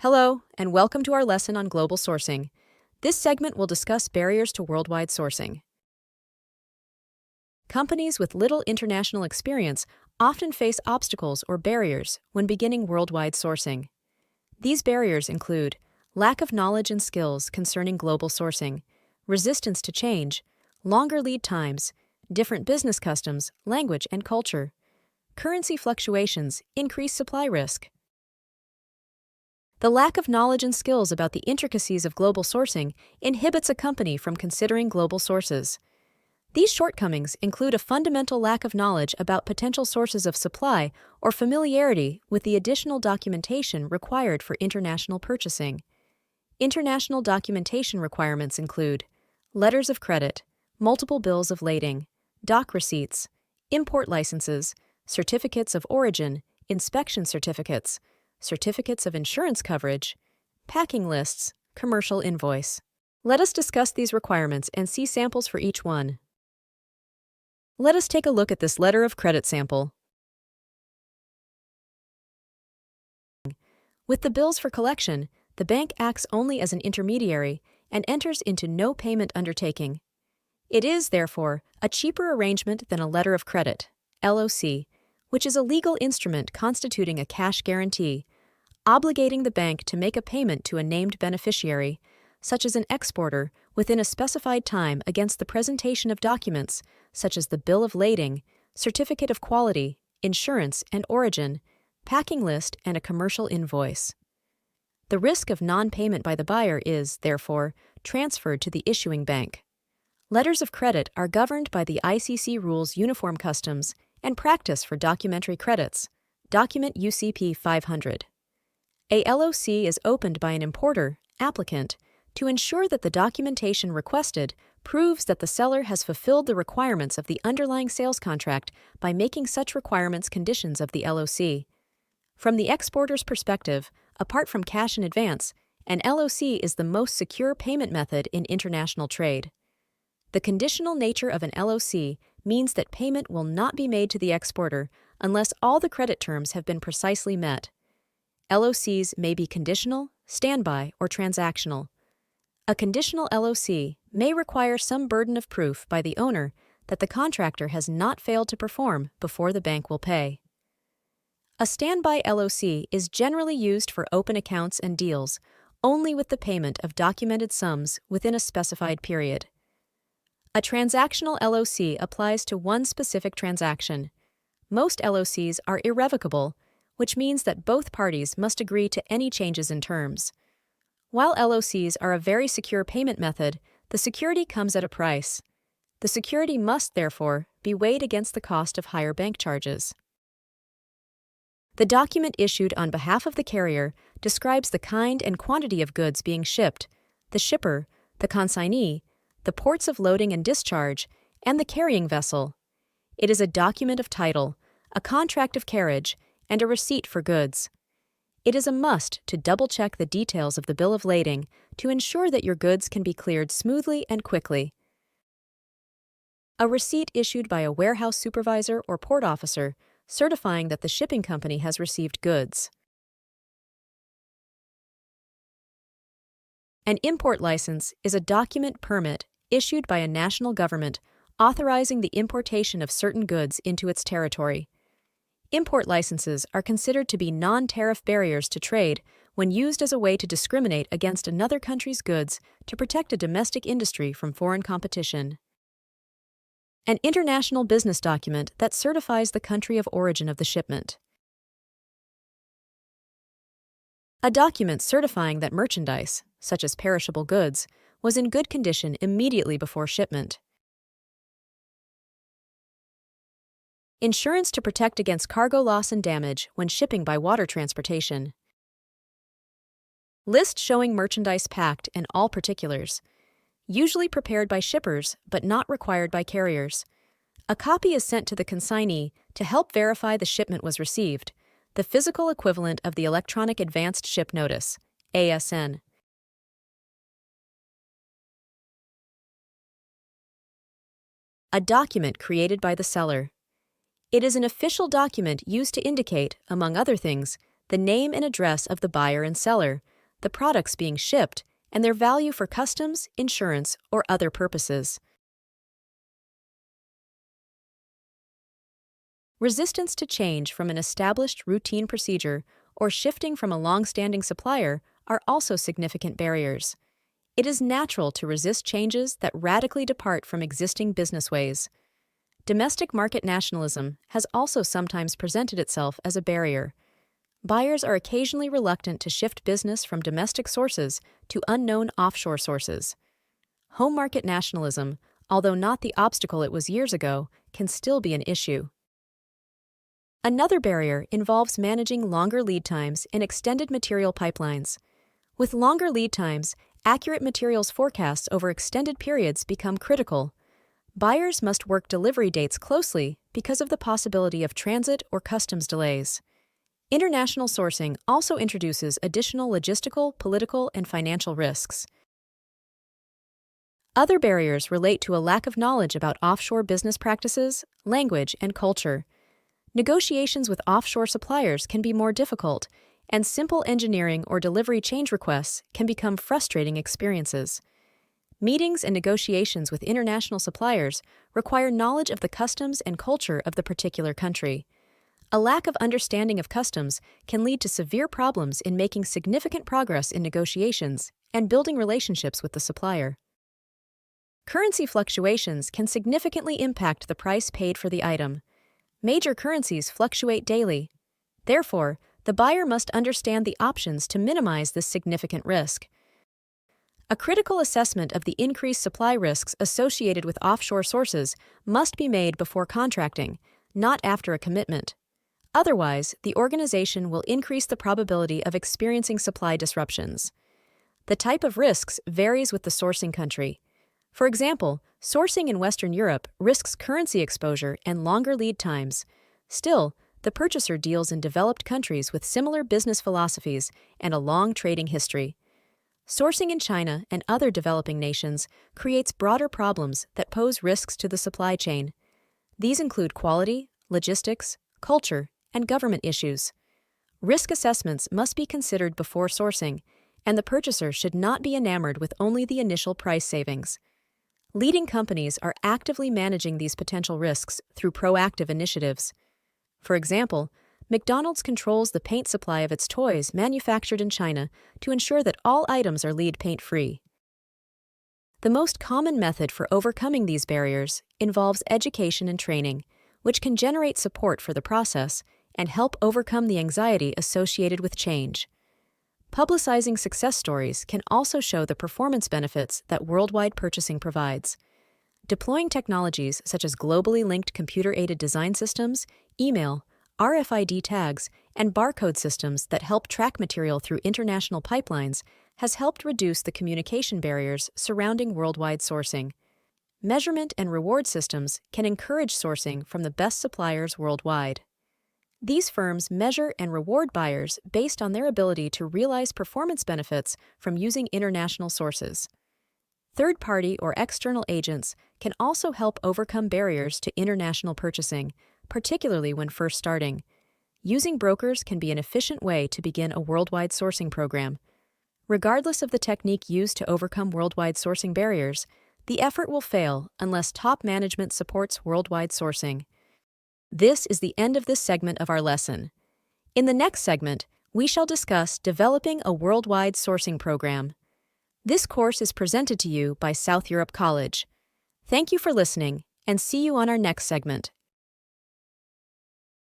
Hello, and welcome to our lesson on global sourcing. This segment will discuss barriers to worldwide sourcing. Companies with little international experience often face obstacles or barriers when beginning worldwide sourcing. These barriers include lack of knowledge and skills concerning global sourcing, resistance to change, longer lead times, different business customs, language, and culture. Currency fluctuations increase supply risk. The lack of knowledge and skills about the intricacies of global sourcing inhibits a company from considering global sources. These shortcomings include a fundamental lack of knowledge about potential sources of supply or familiarity with the additional documentation required for international purchasing. International documentation requirements include letters of credit, multiple bills of lading, dock receipts, import licenses, certificates of origin, inspection certificates, certificates of insurance coverage, packing lists, commercial invoice. Let us discuss these requirements and see samples for each one. Let us take a look at this letter of credit sample. With the bills for collection, the bank acts only as an intermediary and enters into no payment undertaking. It is, therefore, a cheaper arrangement than a letter of credit, LOC, which is a legal instrument constituting a cash guarantee, obligating the bank to make a payment to a named beneficiary, such as an exporter, within a specified time against the presentation of documents such as the bill of lading, certificate of quality, insurance and origin, packing list, and a commercial invoice. The risk of non-payment by the buyer is, therefore, transferred to the issuing bank. Letters of credit are governed by the ICC Rules Uniform Customs and Practice for Documentary Credits, Document UCP 500. A LOC is opened by an importer, applicant, to ensure that the documentation requested proves that the seller has fulfilled the requirements of the underlying sales contract by making such requirements conditions of the LOC. From the exporter's perspective, apart from cash in advance, an LOC is the most secure payment method in international trade. The conditional nature of an LOC means that payment will not be made to the exporter unless all the credit terms have been precisely met. LOCs may be conditional, standby, or transactional. A conditional LOC may require some burden of proof by the owner that the contractor has not failed to perform before the bank will pay. A standby LOC is generally used for open accounts and deals only with the payment of documented sums within a specified period. A transactional LOC applies to one specific transaction. Most LOCs are irrevocable, which means that both parties must agree to any changes in terms. While LOCs are a very secure payment method, the security comes at a price. The security must, therefore, be weighed against the cost of higher bank charges. The document issued on behalf of the carrier describes the kind and quantity of goods being shipped, the shipper, the consignee, the ports of loading and discharge, and the carrying vessel. It is a document of title, a contract of carriage, and a receipt for goods. It is a must to double-check the details of the bill of lading to ensure that your goods can be cleared smoothly and quickly. A receipt issued by a warehouse supervisor or port officer certifying that the shipping company has received goods. An import license is a document permit issued by a national government authorizing the importation of certain goods into its territory. Import licenses are considered to be non-tariff barriers to trade when used as a way to discriminate against another country's goods to protect a domestic industry from foreign competition. An international business document that certifies the country of origin of the shipment. A document certifying that merchandise, such as perishable goods, was in good condition immediately before shipment. Insurance to protect against cargo loss and damage when shipping by water transportation. List showing merchandise packed and all particulars, usually prepared by shippers but not required by carriers. A copy is sent to the consignee to help verify the shipment was received, the physical equivalent of the Electronic Advanced Ship Notice, ASN. A document created by the seller. It is an official document used to indicate, among other things, the name and address of the buyer and seller, the products being shipped, and their value for customs, insurance, or other purposes. Resistance to change from an established routine procedure or shifting from a long-standing supplier are also significant barriers. It is natural to resist changes that radically depart from existing business ways. Domestic market nationalism has also sometimes presented itself as a barrier. Buyers are occasionally reluctant to shift business from domestic sources to unknown offshore sources. Home market nationalism, although not the obstacle it was years ago, can still be an issue. Another barrier involves managing longer lead times and extended material pipelines. With longer lead times, accurate materials forecasts over extended periods become critical. Buyers must work delivery dates closely because of the possibility of transit or customs delays. International sourcing also introduces additional logistical, political, and financial risks. Other barriers relate to a lack of knowledge about offshore business practices, language, and culture. Negotiations with offshore suppliers can be more difficult, and simple engineering or delivery change requests can become frustrating experiences. Meetings and negotiations with international suppliers require knowledge of the customs and culture of the particular country. A lack of understanding of customs can lead to severe problems in making significant progress in negotiations and building relationships with the supplier. Currency fluctuations can significantly impact the price paid for the item. Major currencies fluctuate daily. Therefore, the buyer must understand the options to minimize this significant risk. A critical assessment of the increased supply risks associated with offshore sources must be made before contracting, not after a commitment. Otherwise, the organization will increase the probability of experiencing supply disruptions. The type of risks varies with the sourcing country. For example, sourcing in Western Europe risks currency exposure and longer lead times. Still, the purchaser deals in developed countries with similar business philosophies and a long trading history. Sourcing in China and other developing nations creates broader problems that pose risks to the supply chain. These include quality, logistics, culture, and government issues. Risk assessments must be considered before sourcing, and the purchaser should not be enamored with only the initial price savings. Leading companies are actively managing these potential risks through proactive initiatives. For example, McDonald's controls the paint supply of its toys manufactured in China to ensure that all items are lead paint-free. The most common method for overcoming these barriers involves education and training, which can generate support for the process and help overcome the anxiety associated with change. Publicizing success stories can also show the performance benefits that worldwide purchasing provides. Deploying technologies such as globally linked computer-aided design systems, email, RFID tags, and barcode systems that help track material through international pipelines has helped reduce the communication barriers surrounding worldwide sourcing. Measurement and reward systems can encourage sourcing from the best suppliers worldwide. These firms measure and reward buyers based on their ability to realize performance benefits from using international sources. Third-party or external agents can also help overcome barriers to international purchasing, particularly when first starting. Using brokers can be an efficient way to begin a worldwide sourcing program. Regardless of the technique used to overcome worldwide sourcing barriers, the effort will fail unless top management supports worldwide sourcing. This is the end of this segment of our lesson. In the next segment, we shall discuss developing a worldwide sourcing program. This course is presented to you by South Europe College. Thank you for listening, and see you on our next segment.